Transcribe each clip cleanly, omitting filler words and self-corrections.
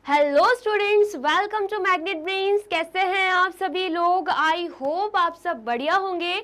Hello students, welcome to Magnet Brains. कैसे हैं आप सभी लोग? आई होप आप सब बढ़िया होंगे।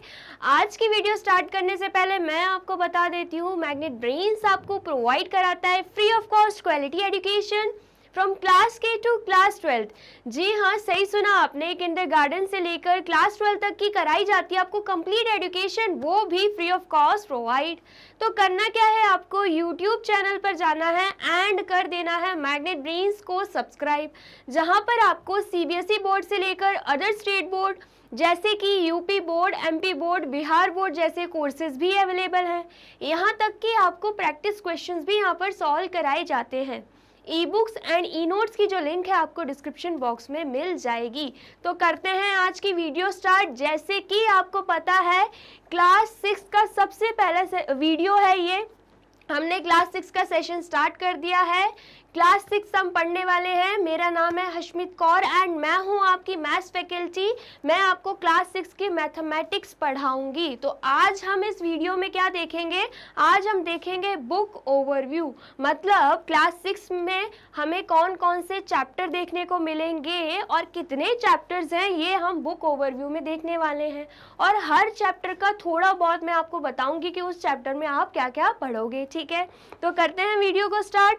आज की वीडियो स्टार्ट करने से पहले मैं आपको बता देती हूँ, मैग्नेट ब्रेन्स आपको प्रोवाइड कराता है free of cost quality education from class के टू क्लास 12। जी हाँ, सही सुना आपने, किंडरगार्टन से लेकर क्लास 12 तक की कराई जाती है आपको कंप्लीट एजुकेशन, वो भी फ्री ऑफ कॉस्ट प्रोवाइड। तो करना क्या है, आपको यूट्यूब चैनल पर जाना है एंड कर देना है मैग्नेट ब्रेन्स को सब्सक्राइब, जहाँ पर आपको सीबीएसई बोर्ड से लेकर अदर स्टेट बोर्ड जैसे कि UP board, MP board, Bihar board जैसे कोर्सेज भी अवेलेबल हैं। यहाँ तक कि आपको प्रैक्टिस क्वेश्चंस भी यहाँ पर सॉल्व कराए जाते हैं। E books and e notes की जो लिंक है आपको डिस्क्रिप्शन बॉक्स में मिल जाएगी। तो करते हैं आज की वीडियो स्टार्ट। जैसे कि आपको पता है, क्लास 6 का सबसे पहला वीडियो है ये। हमने क्लास 6 का सेशन स्टार्ट कर दिया है। क्लास 6 हम पढ़ने वाले हैं। मेरा नाम है हशमीत कौर एंड मैं हूं आपकी मैथ्स फैकल्टी। मैं आपको क्लास 6 की मैथमेटिक्स पढ़ाऊंगी। तो आज हम इस वीडियो में क्या देखेंगे? आज हम देखेंगे बुक ओवरव्यू, मतलब क्लास 6 में हमें कौन कौन से चैप्टर देखने को मिलेंगे और कितने चैप्टर्स हैं, ये हम बुक ओवरव्यू में देखने वाले हैं। और हर चैप्टर का थोड़ा बहुत मैं आपको बताऊंगी कि उस चैप्टर में आप क्या क्या पढ़ोगे। ठीक है, तो करते हैं वीडियो को स्टार्ट।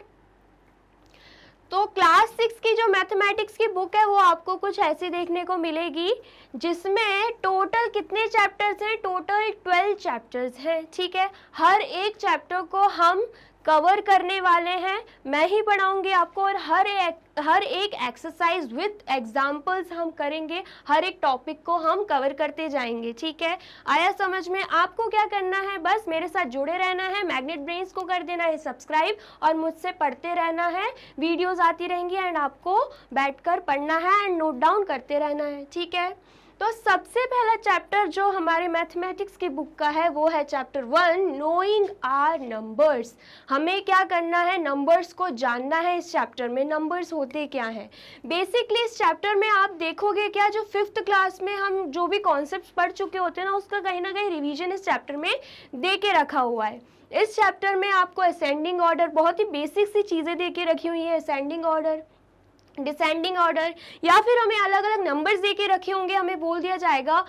तो क्लास 6 की जो मैथमेटिक्स की बुक है वो आपको कुछ ऐसी देखने को मिलेगी, जिसमें टोटल कितने चैप्टर्स हैं? टोटल 12 चैप्टर्स हैं। ठीक है, हर एक चैप्टर को हम कवर करने वाले हैं, मैं ही पढ़ाऊंगी आपको, और हर एक एक्सरसाइज विथ एग्जाम्पल्स हम करेंगे। हर एक टॉपिक को हम कवर करते जाएंगे। ठीक है, आया समझ में? आपको क्या करना है, बस मेरे साथ जुड़े रहना है, मैग्नेट ब्रेन्स को कर देना है सब्सक्राइब और मुझसे पढ़ते रहना है। वीडियोस आती रहेंगी एंड आपको बैठकर पढ़ना है एंड नोट डाउन करते रहना है। ठीक है, तो सबसे पहला चैप्टर जो हमारे मैथमेटिक्स की बुक का है वो है चैप्टर 1, नोइंग आर नंबर्स। हमें क्या करना है? नंबर्स को जानना है। इस चैप्टर में नंबर्स होते क्या हैं। बेसिकली इस चैप्टर में आप देखोगे क्या, जो 5th क्लास में हम जो भी कॉन्सेप्ट्स पढ़ चुके होते हैं ना, उसका कहीं ना कहीं रिवीजन इस चैप्टर में दे के रखा हुआ है। इस चैप्टर में आपको असेंडिंग ऑर्डर, बहुत ही बेसिक सी चीज़ें दे के रखी हुई है, असेंडिंग ऑर्डर, डिसेंडिंग ऑर्डर, या फिर हमें अलग अलग नंबर्स दे के रखे होंगे। हमें बोल दिया जाएगा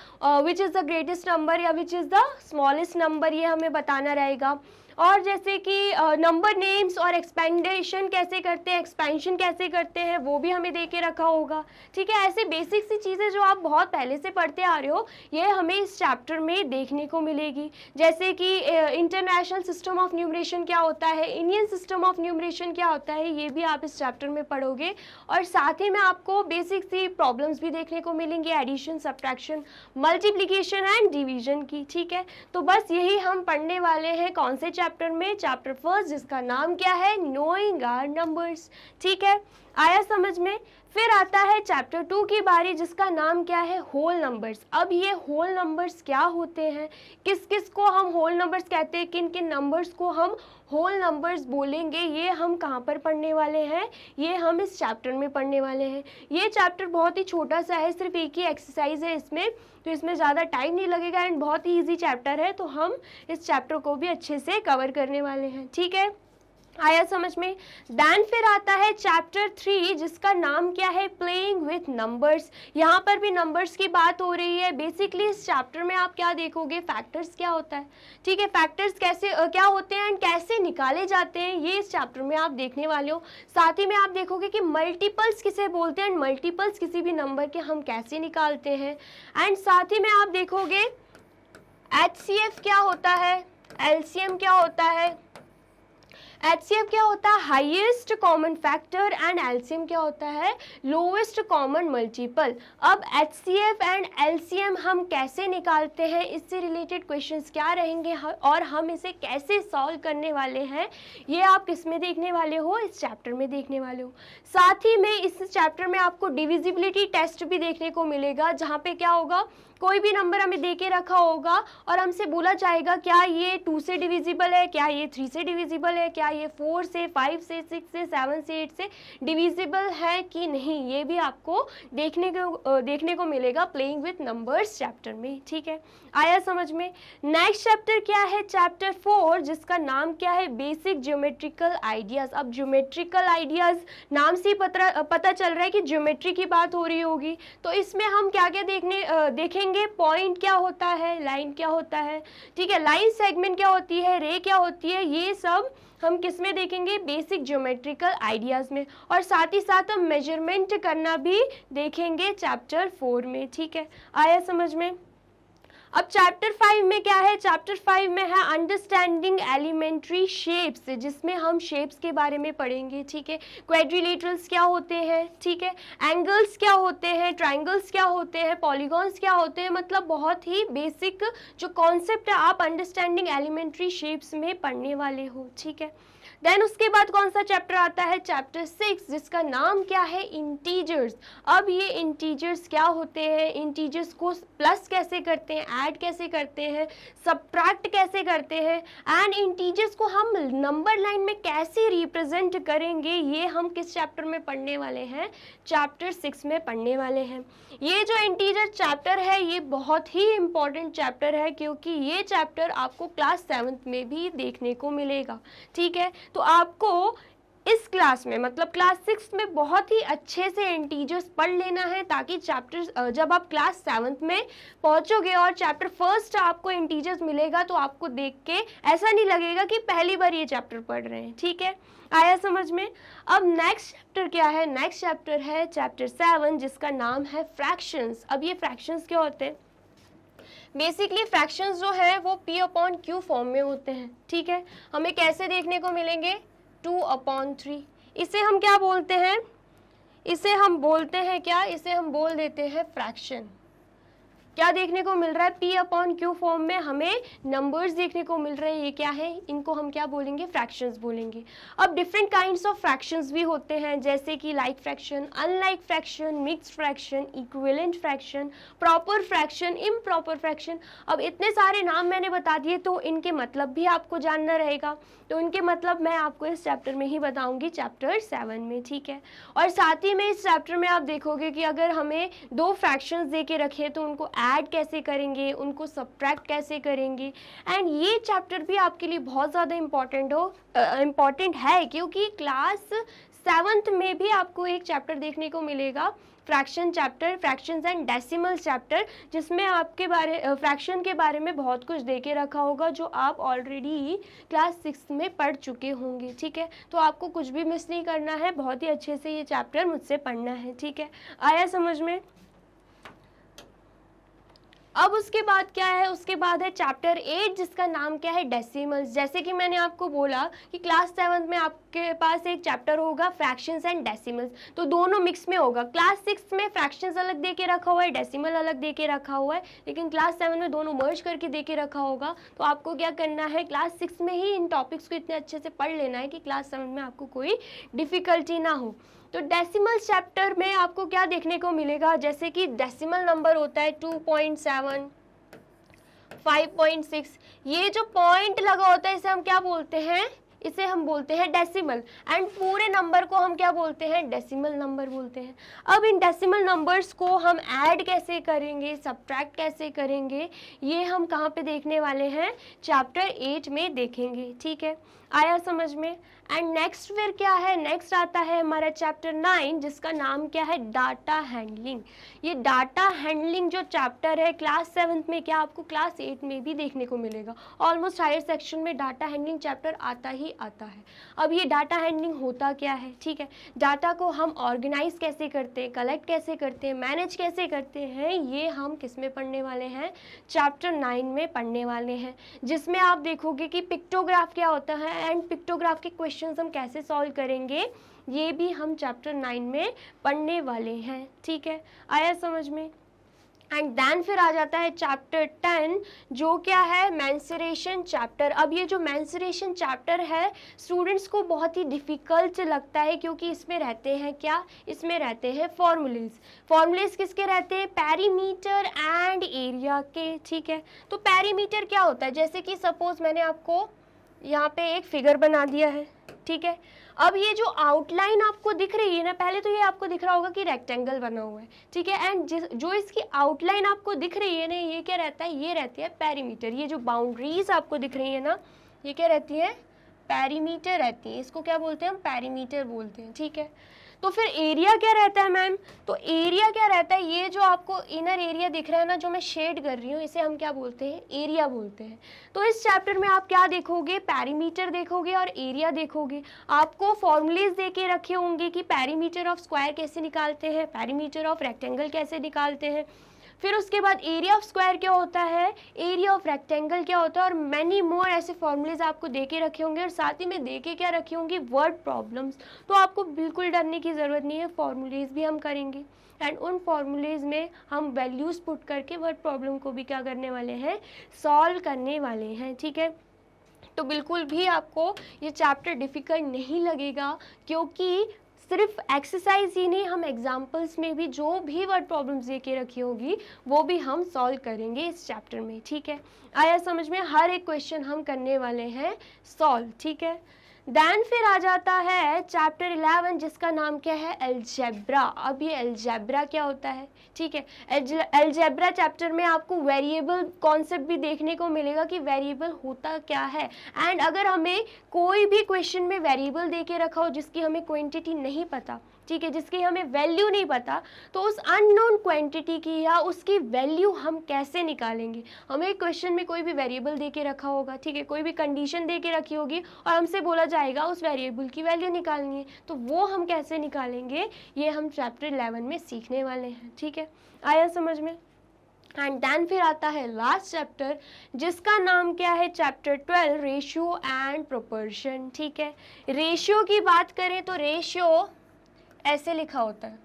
which is the greatest number या which is the smallest number, ये हमें बताना रहेगा। और जैसे कि नंबर नेम्स और एक्सपेंडेशन कैसे करते हैं, एक्सपेंशन कैसे करते हैं, वो भी हमें दे के रखा होगा। ठीक है, ऐसे बेसिक सी चीज़ें जो आप बहुत पहले से पढ़ते आ रहे हो, ये हमें इस चैप्टर में देखने को मिलेगी। जैसे कि इंटरनेशनल सिस्टम ऑफ न्यूमरेशन क्या होता है, इंडियन सिस्टम ऑफ न्यूमरेशन क्या होता है, ये भी आप इस चैप्टर में पढ़ोगे। और साथ ही में आपको बेसिक सी प्रॉब्लम्स भी देखने को मिलेंगी, addition, subtraction, multiplication and division की। ठीक है, तो बस यही हम पढ़ने वाले हैं। कौन से चैप्टर में? चैप्टर 1, जिसका नाम क्या है? Knowing are numbers. ठीक है, आया समझ में? फिर आता है चैप्टर 2 की बारी, जिसका नाम क्या है? Whole numbers. अब ये होल नंबर्स क्या होते हैं, किस किस को हम होल नंबर्स कहते हैं, किन किन नंबर्स को हम होल नंबर्स बोलेंगे, ये हम कहाँ पर पढ़ने वाले हैं? ये हम इस चैप्टर में पढ़ने वाले हैं। ये चैप्टर बहुत ही छोटा सा है, सिर्फ एक ही एक्सरसाइज है इसमें, तो इसमें ज़्यादा टाइम नहीं लगेगा एंड बहुत ही ईजी चैप्टर है, तो हम इस चैप्टर को भी अच्छे से कवर करने वाले हैं। ठीक है, आया समझ में? देन फिर आता है चैप्टर 3, जिसका नाम क्या है? Playing with numbers. यहाँ पर भी नंबर्स की बात हो रही है। बेसिकली इस चैप्टर में आप क्या देखोगे? फैक्टर्स क्या होता है। ठीक है, फैक्टर्स कैसे क्या होते हैं एंड कैसे निकाले जाते हैं, ये इस चैप्टर में आप देखने वाले हो। साथ ही में आप देखोगे कि मल्टीपल्स किसे बोलते हैं एंड मल्टीपल्स किसी भी नंबर के हम कैसे निकालते हैं। एंड साथ ही में आप देखोगे HCF क्या होता है, LCM क्या होता है, HCF क्या होता है? Highest common factor, and LCM क्या होता है? Lowest common multiple. अब HCF एंड LCM हम कैसे निकालते हैं, इससे रिलेटेड क्वेश्चंस क्या रहेंगे और हम इसे कैसे सॉल्व करने वाले हैं, ये आप किस में देखने वाले हो? इस चैप्टर में देखने वाले हो। साथ ही में इस चैप्टर में आपको डिविजिबिलिटी टेस्ट भी देखने को मिलेगा, जहाँ पे क्या होगा, कोई भी नंबर हमें दे के रखा होगा और हमसे बोला जाएगा क्या ये 2 से डिविजिबल है, क्या ये 3 से डिविजिबल है, क्या क्या ये 4 से, 5 से, 6 से, 7 से, 8 से डिविजिबल है कि नहीं, ये भी आपको देखने को मिलेगा प्लेइंग विथ नंबर्स चैप्टर में। ठीक है, आया समझ में। नेक्स्ट चैप्टर क्या है, चैप्टर 4, जिसका नाम क्या है, बेसिक ज्योमेट्रिकल आइडियाज। अब ज्योमेट्रिकल आइडियाज नाम से ही पता चल रहा है कि ज्योमेट्री की बात हो रही होगी। तो इसमें हम क्या क्या देखेंगे, पॉइंट क्या होता है, लाइन क्या होता है, ठीक है, लाइन सेगमेंट क्या होती है, रे क्या होती है, ये सब हम किस में देखेंगे, बेसिक ज्योमेट्रिकल आइडियाज में। और साथ ही साथ हम मेजरमेंट करना भी देखेंगे चैप्टर 4 में। ठीक है, आया समझ में। अब चैप्टर 5 में क्या है, चैप्टर 5 में है अंडरस्टैंडिंग एलिमेंट्री शेप्स, जिसमें हम शेप्स के बारे में पढ़ेंगे। ठीक है, क्वाड्रिलेटरल्स क्या होते हैं, ठीक है, एंगल्स क्या होते हैं, ट्राइंगल्स क्या होते हैं, पॉलीगॉन्स क्या होते हैं, मतलब बहुत ही बेसिक जो कॉन्सेप्ट है आप अंडरस्टैंडिंग एलिमेंट्री शेप्स में पढ़ने वाले हो। ठीक है, देन उसके बाद कौन सा चैप्टर आता है, चैप्टर 6, जिसका नाम क्या है, इंटीजर्स। अब ये इंटीजर्स क्या होते हैं, इंटीजर्स को प्लस कैसे करते हैं, ऐड कैसे करते हैं, सबट्रैक्ट कैसे करते हैं, एंड इंटीजर्स को हम नंबर लाइन में कैसे रिप्रेजेंट करेंगे, ये हम किस चैप्टर में पढ़ने वाले हैं, चैप्टर 6 में पढ़ने वाले हैं। ये जो इंटीजर चैप्टर है ये बहुत ही इंपॉर्टेंट चैप्टर है, क्योंकि ये चैप्टर आपको क्लास 7th में भी देखने को मिलेगा। ठीक है, तो आपको इस क्लास में मतलब क्लास 6 में बहुत ही अच्छे से इंटीजर्स पढ़ लेना है, ताकि चैप्टर जब आप क्लास 7th में पहुंचोगे और चैप्टर 1 आपको इंटीजर्स मिलेगा तो आपको देख के ऐसा नहीं लगेगा कि पहली बार ये चैप्टर पढ़ रहे हैं। ठीक है, आया समझ में। अब नेक्स्ट चैप्टर क्या है, नेक्स्ट चैप्टर है चैप्टर 7, जिसका नाम है फ्रैक्शंस। अब ये फ्रैक्शंस क्या होते हैं, बेसिकली फ्रैक्शंस जो है वो P/Q फॉर्म में होते हैं। ठीक है, हमें कैसे देखने को मिलेंगे, 2/3। इसे हम क्या बोलते हैं, इसे हम बोलते हैं क्या, इसे हम बोल देते हैं फ्रैक्शन। क्या देखने को मिल रहा है, P/Q फॉर्म में हमें नंबर्स देखने को मिल रहे हैं, ये क्या है, इनको हम क्या बोलेंगे, फ्रैक्शंस बोलेंगे। अब डिफरेंट काइंड्स ऑफ फ्रैक्शंस भी होते हैं, जैसे कि like fraction, unlike fraction, mixed fraction, equivalent fraction, proper fraction, improper fraction. अब इतने सारे नाम मैंने बता दिए तो इनके मतलब भी आपको जानना रहेगा, तो इनके मतलब मैं आपको इस चैप्टर में ही बताऊंगी, चैप्टर 7 में। ठीक है, और साथ ही में इस चैप्टर में आप देखोगे कि अगर हमें 2 फ्रैक्शंस दे के रखे तो उनको ऐड कैसे करेंगे, उनको सबट्रैक्ट कैसे करेंगे। एंड ये चैप्टर भी आपके लिए बहुत ज़्यादा इम्पॉर्टेंट है, क्योंकि क्लास 7th में भी आपको एक चैप्टर देखने को मिलेगा, fraction chapter, fractions and decimal chapter, जिसमें आपके फ्रैक्शन के बारे में बहुत कुछ दे के रखा होगा जो आप ऑलरेडी क्लास 6 में पढ़ चुके होंगे। ठीक है, तो आपको कुछ भी मिस नहीं करना है, बहुत ही अच्छे से ये चैप्टर मुझसे पढ़ना है। ठीक है, आया समझ में। अब उसके बाद क्या है, उसके बाद है चैप्टर 8, जिसका नाम क्या है, डेसिमल्स। जैसे कि मैंने आपको बोला कि क्लास 7th में आपके पास एक चैप्टर होगा फ्रैक्शंस एंड डेसिमल्स, तो दोनों मिक्स में होगा। क्लास 6 में फ्रैक्शंस अलग दे के रखा हुआ है, डेसिमल अलग दे के रखा हुआ है, लेकिन क्लास 7 में दोनों मर्ज करके दे के रखा होगा। तो आपको क्या करना है, क्लास 6 में ही इन टॉपिक्स को इतने अच्छे से पढ़ लेना है कि क्लास 7 में आपको कोई डिफिकल्टी ना हो। तो डेसिमल चैप्टर में आपको क्या देखने को मिलेगा, जैसे कि डेसिमल नंबर होता है 2.7, 5.6, ये जो पॉइंट लगा होता है इसे हम क्या बोलते हैं, इसे हम बोलते हैं डेसिमल। एंड पूरे नंबर को हम क्या बोलते हैं, डेसिमल नंबर बोलते हैं। अब इन डेसिमल नंबर्स को हम ऐड कैसे करेंगे, सबट्रैक्ट कैसे करेंगे, ये हम कहाँ पे देखने वाले हैं, चैप्टर 8 में देखेंगे। ठीक है, आया समझ में। एंड नेक्स्ट फिर क्या है, नेक्स्ट आता है हमारा चैप्टर 9, जिसका नाम क्या है, डाटा हैंडलिंग। ये डाटा हैंडलिंग जो चैप्टर है क्लास 7th में क्या आपको क्लास 8 में भी देखने को मिलेगा। ऑलमोस्ट हायर सेक्शन में डाटा हैंडलिंग चैप्टर आता ही आता है। अब ये डाटा हैंडलिंग होता क्या है, ठीक है, डाटा को हम ऑर्गेनाइज कैसे करते हैं, कलेक्ट कैसे करते हैं, मैनेज कैसे करते हैं, ये हम किस में पढ़ने वाले हैं, चैप्टर 9 में पढ़ने वाले हैं, जिसमें आप देखोगे कि पिक्टोग्राफ क्या होता है एंड पिक्टोग्राफ के क्वेश्चंस हम कैसे सॉल्व करेंगे, ये भी हम चैप्टर 9 में पढ़ने वाले हैं। ठीक है, आया समझ में। एंड देन फिर आ जाता है चैप्टर 10, जो क्या है, मेंसुरेशन चैप्टर। अब ये जो मेंसुरेशन चैप्टर है स्टूडेंट्स को बहुत ही डिफ़िकल्ट लगता है, क्योंकि इसमें रहते हैं क्या, इसमें रहते हैं फॉर्मूलेज। फॉर्मूलेज किसके रहते हैं, पेरीमीटर एंड एरिया के। ठीक है, तो पेरीमीटर क्या होता है, जैसे कि सपोज मैंने आपको यहाँ पे एक फिगर बना दिया है, ठीक है। अब ये जो आउटलाइन आपको दिख रही है ना, पहले तो ये आपको दिख रहा होगा कि रेक्टेंगल बना हुआ है, ठीक है। एंड जो इसकी आउटलाइन आपको दिख रही है ना, ये क्या रहता है, ये रहती है पेरीमीटर। ये जो बाउंड्रीज आपको दिख रही है ना, ये क्या रहती है, पेरीमीटर रहती है। इसको क्या बोलते हैं हम, पेरीमीटर बोलते हैं, ठीक है। तो फिर एरिया क्या रहता है मैम, तो एरिया क्या रहता है, ये जो आपको इनर एरिया दिख रहा है ना, जो मैं शेड कर रही हूँ, इसे हम क्या बोलते हैं, एरिया बोलते हैं। तो इस चैप्टर में आप क्या देखोगे, पेरीमीटर देखोगे और एरिया देखोगे। आपको फॉर्मूलेज दे के रखे होंगे कि पेरीमीटर ऑफ स्क्वायर कैसे निकालते हैं, पेरीमीटर ऑफ रेक्टेंगल कैसे निकालते हैं। फिर उसके बाद एरिया ऑफ स्क्वायर क्या होता है, एरिया ऑफ रेक्टेंगल क्या होता है, और मैनी मोर ऐसे फॉर्मूलेज आपको दे के रखे होंगे। और साथ ही में दे के क्या रखे होंगे, वर्ड प्रॉब्लम्स। तो आपको बिल्कुल डरने की ज़रूरत नहीं है, फॉर्मूलेज भी हम करेंगे एंड उन फॉर्मूलेज में हम वैल्यूज़ पुट करके वर्ड प्रॉब्लम को भी क्या करने वाले हैं, सॉल्व करने वाले हैं, ठीक है। तो बिल्कुल भी आपको ये चैप्टर डिफ़िकल्ट नहीं लगेगा, क्योंकि सिर्फ एक्सरसाइज ही नहीं, हम एग्जाम्पल्स में भी जो भी वर्ड प्रॉब्लम्स दे के रखी होगी वो भी हम सॉल्व करेंगे इस चैप्टर में, ठीक है। आया समझ में, हर एक क्वेश्चन हम करने वाले हैं सॉल्व, ठीक है। देन फिर आ जाता है चैप्टर 11, जिसका नाम क्या है, अलजेब्रा। अब ये अलजेब्रा क्या होता है, ठीक है। अलजेब्रा चैप्टर में आपको वेरिएबल कॉन्सेप्ट भी देखने को मिलेगा कि वेरिएबल होता क्या है। एंड अगर हमें कोई भी क्वेश्चन में वेरिएबल दे के रखा हो जिसकी हमें क्वांटिटी नहीं पता, ठीक है, जिसकी हमें वैल्यू नहीं पता, तो उस अननोन क्वांटिटी की या उसकी वैल्यू हम कैसे निकालेंगे। हमें क्वेश्चन में कोई भी वेरिएबल दे के रखा होगा, ठीक है, कोई भी कंडीशन दे के रखी होगी और हमसे बोला जाएगा उस वेरिएबल की वैल्यू निकालनी है, तो वो हम कैसे निकालेंगे, ये हम चैप्टर 11 में सीखने वाले हैं, ठीक है। आया समझ में। एंड देन फिर आता है लास्ट चैप्टर, जिसका नाम क्या है, चैप्टर 12, रेशियो एंड प्रोपोर्शन, ठीक है। रेशियो की बात करें तो रेशियो ऐसे लिखा होता है,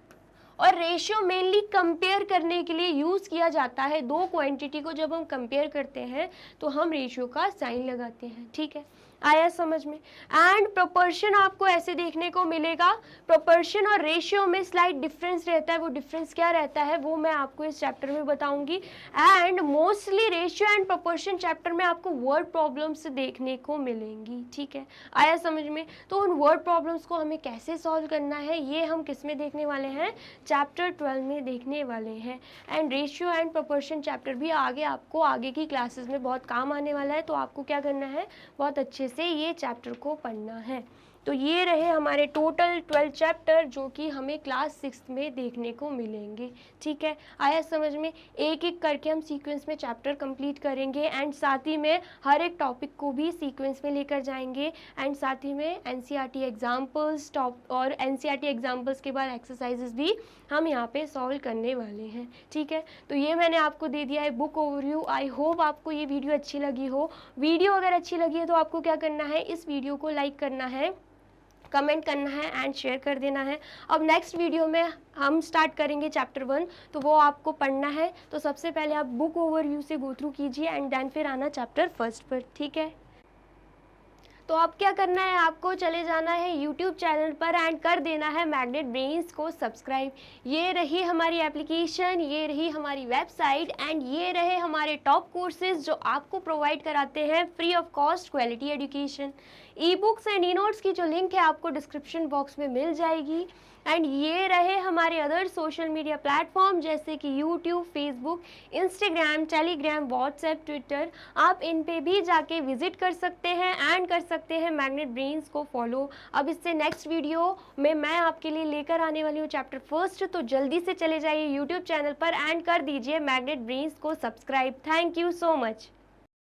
और रेशियो मेनली कंपेयर करने के लिए यूज़ किया जाता है। दो क्वांटिटी को जब हम कंपेयर करते हैं तो हम रेशियो का साइन लगाते हैं, ठीक है। आया समझ में। एंड प्रोपोर्शन आपको ऐसे देखने को मिलेगा, प्रोपोर्शन और रेशियो में स्लाइट डिफरेंस रहता है। वो डिफरेंस क्या रहता है वो मैं आपको इस चैप्टर में बताऊंगी। And mostly ratio and proportion chapter में आपको वर्ड प्रॉब्लम्स देखने को मिलेंगी, ठीक है। आया समझ में। तो उन वर्ड प्रॉब्लम्स को हमें कैसे सॉल्व करना है ये हम किस में देखने वाले हैं, चैप्टर 12 में देखने वाले हैं। And ratio and proportion chapter भी आगे आपको आगे की क्लासेस में बहुत काम आने वाला है, तो आपको क्या करना है, बहुत अच्छे से ये चैप्टर को पढ़ना है। तो ये रहे हमारे टोटल 12 चैप्टर जो कि हमें क्लास 6 में देखने को मिलेंगे, ठीक है। आया समझ में। एक एक करके हम सीक्वेंस में चैप्टर कंप्लीट करेंगे एंड साथ ही में हर एक टॉपिक को भी सीक्वेंस में लेकर जाएंगे एंड साथ ही में एनसीईआरटी एग्जाम्पल्स और एनसीईआरटी एग्जाम्पल्स के बाद एक्सरसाइजेस भी हम यहाँ पे सॉल्व करने वाले हैं, ठीक है। तो ये मैंने आपको दे दिया है बुक ओवरव्यू। आई होप आपको ये वीडियो अच्छी लगी हो। वीडियो अगर अच्छी लगी है तो आपको क्या करना है, इस वीडियो को लाइक करना है, कमेंट करना है एंड शेयर कर देना है। अब नेक्स्ट वीडियो में हम स्टार्ट करेंगे चैप्टर 1, तो वो आपको पढ़ना है। तो सबसे पहले आप बुक ओवरव्यू से गो थ्रू कीजिए एंड देन फिर आना चैप्टर 1 पर, ठीक है। तो अब क्या करना है, आपको चले जाना है यूट्यूब चैनल पर एंड कर देना है मैग्नेट ब्रेन्स को सब्सक्राइब। ये रही हमारी एप्लीकेशन, ये रही हमारी वेबसाइट एंड ये रहे हमारे टॉप कोर्सेज जो आपको प्रोवाइड कराते हैं free of cost quality education. E books and e notes की जो लिंक है आपको डिस्क्रिप्शन बॉक्स में मिल जाएगी। एंड ये रहे हमारे अदर सोशल मीडिया प्लेटफॉर्म जैसे कि YouTube, Facebook, Instagram, Telegram, WhatsApp, Twitter. आप इन पे भी जाके विजिट कर सकते हैं एंड कर सकते हैं मैग्नेट ब्रेन्स को फॉलो। अब इससे नेक्स्ट वीडियो में मैं आपके लिए लेकर आने वाली हूँ चैप्टर 1, तो जल्दी से चले जाइए यूट्यूब चैनल पर एंड कर दीजिए मैग्नेट ब्रेन्स को subscribe. Thank you so much.